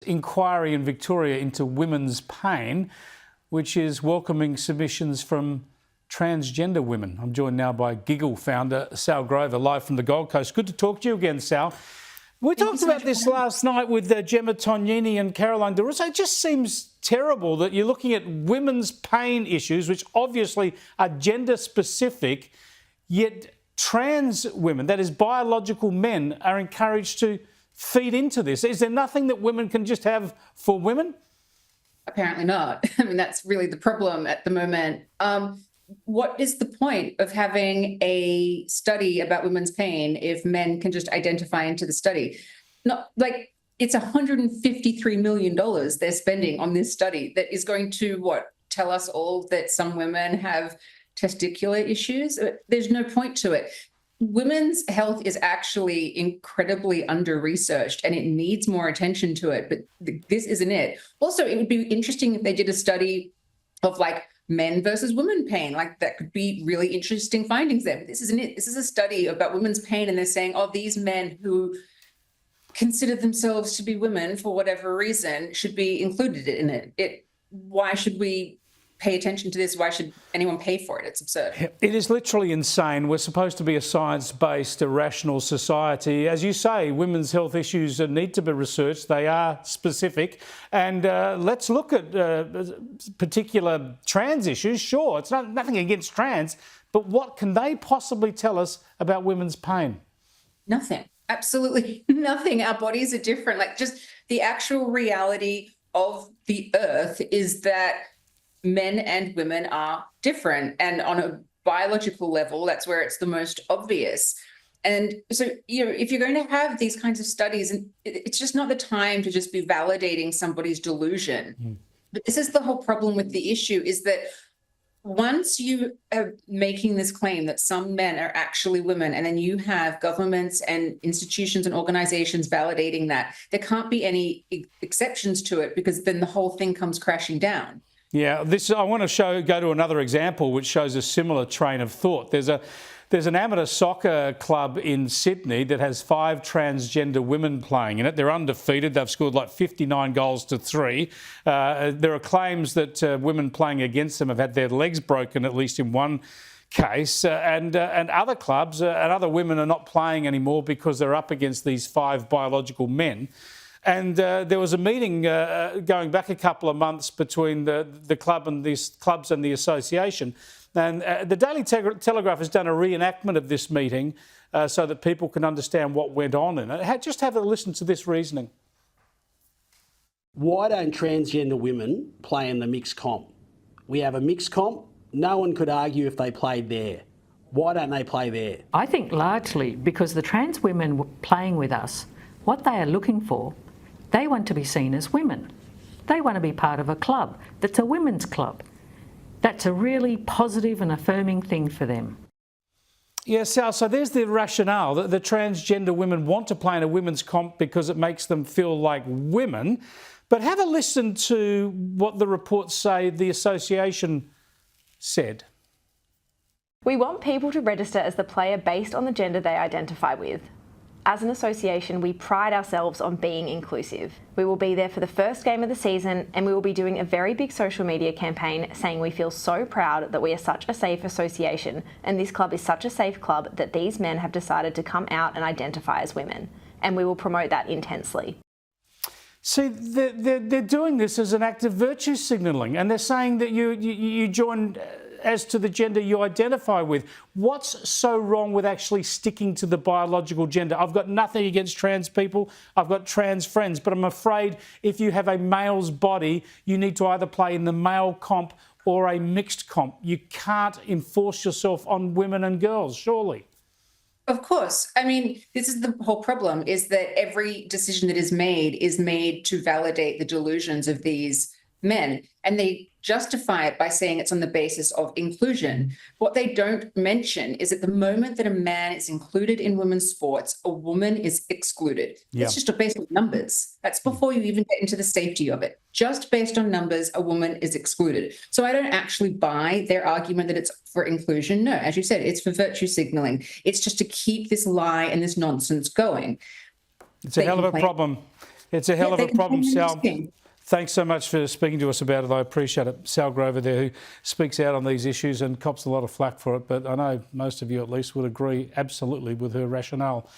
Inquiry in Victoria into women's pain, which is welcoming submissions from transgender women. I'm joined now by Giggle founder Sal Grover, live from the Gold Coast. Good to talk to you again, Sal. We talked about this last night with Gemma Tognini and Caroline DeRusso. It just seems terrible that you're looking at women's pain issues, which obviously are gender specific, yet trans women, that is biological men, are encouraged to feed into this. Is there nothing that women can just have for women? Apparently not. I mean, that's really the problem at the moment. What is the point of having a study about women's pain if men can just identify into the study? Not like it's $153 million they're spending on this study that is going to tell us all that some women have testicular issues. There's no point to it. Women's health is actually incredibly under-researched and it needs more attention to it, but this isn't it. Also, it would be interesting if they did a study of men versus women pain. That could be really interesting findings there. But this isn't it. This is a study about women's pain and they're saying, oh, these men who consider themselves to be women for whatever reason should be included in it. Why should we pay attention to this? Why should anyone pay for it? It's absurd. It is literally insane. We're supposed to be a science-based, rational society. As you say, women's health issues need to be researched. They are specific. And let's look at particular trans issues. Sure, it's nothing against trans, but what can they possibly tell us about women's pain? Nothing. Absolutely nothing. Our bodies are different. Just the actual reality of the earth is that men and women are different. And on a biological level, that's where it's the most obvious. And so, if you're going to have these kinds of studies, and it's just not the time to just be validating somebody's delusion. But this is the whole problem with the issue, is that once you are making this claim that some men are actually women, and then you have governments and institutions and organizations validating that, there can't be any exceptions to it, because then the whole thing comes crashing down. Yeah, I want to go to another example which shows a similar train of thought. There's an amateur soccer club in Sydney that has 5 transgender women playing in it. They're undefeated. They've scored 59 goals to 3. There are claims that women playing against them have had their legs broken, at least in one case. And other clubs and other women are not playing anymore because they're up against these 5 biological men. And there was a meeting going back a couple of months between the club and these clubs and the association. And the Daily Telegraph has done a reenactment of this meeting so that people can understand what went on in it. Just have a listen to this reasoning. Why don't transgender women play in the mixed comp? We have a mixed comp. No one could argue if they played there. Why don't they play there? I think largely because the trans women playing with us, what they are looking for, they want to be seen as women. They want to be part of a club that's a women's club. That's a really positive and affirming thing for them. Yes, Sal, so there's the rationale that the transgender women want to play in a women's comp because it makes them feel like women. But have a listen to what the reports say the association said. We want people to register as the player based on the gender they identify with. As an association, we pride ourselves on being inclusive. We will be there for the first game of the season, and we will be doing a very big social media campaign saying we feel so proud that we are such a safe association and this club is such a safe club that these men have decided to come out and identify as women. And we will promote that intensely. See, they're doing this as an act of virtue signalling, and they're saying that you join as to the gender you identify with. What's so wrong with actually sticking to the biological gender? I've got nothing against trans people. I've got trans friends, but I'm afraid if you have a male's body, you need to either play in the male comp or a mixed comp. You can't enforce yourself on women and girls, surely. Of course. I mean, this is the whole problem, is that every decision that is made to validate the delusions of these men, and they justify it by saying it's on the basis of inclusion. What they don't mention is at the moment that a man is included in women's sports, a woman is excluded. Yeah. It's just based on numbers. That's before you even get into the safety of it. Just based on numbers, a woman is excluded. So I don't actually buy their argument that it's for inclusion. No, as you said, it's for virtue signaling. It's just to keep this lie and this nonsense going. It's a hell of a problem. It's a hell of a problem, Sal. Sal. Thanks so much for speaking to us about it. I appreciate it. Sal Grover there, who speaks out on these issues and cops a lot of flack for it, but I know most of you at least would agree absolutely with her rationale.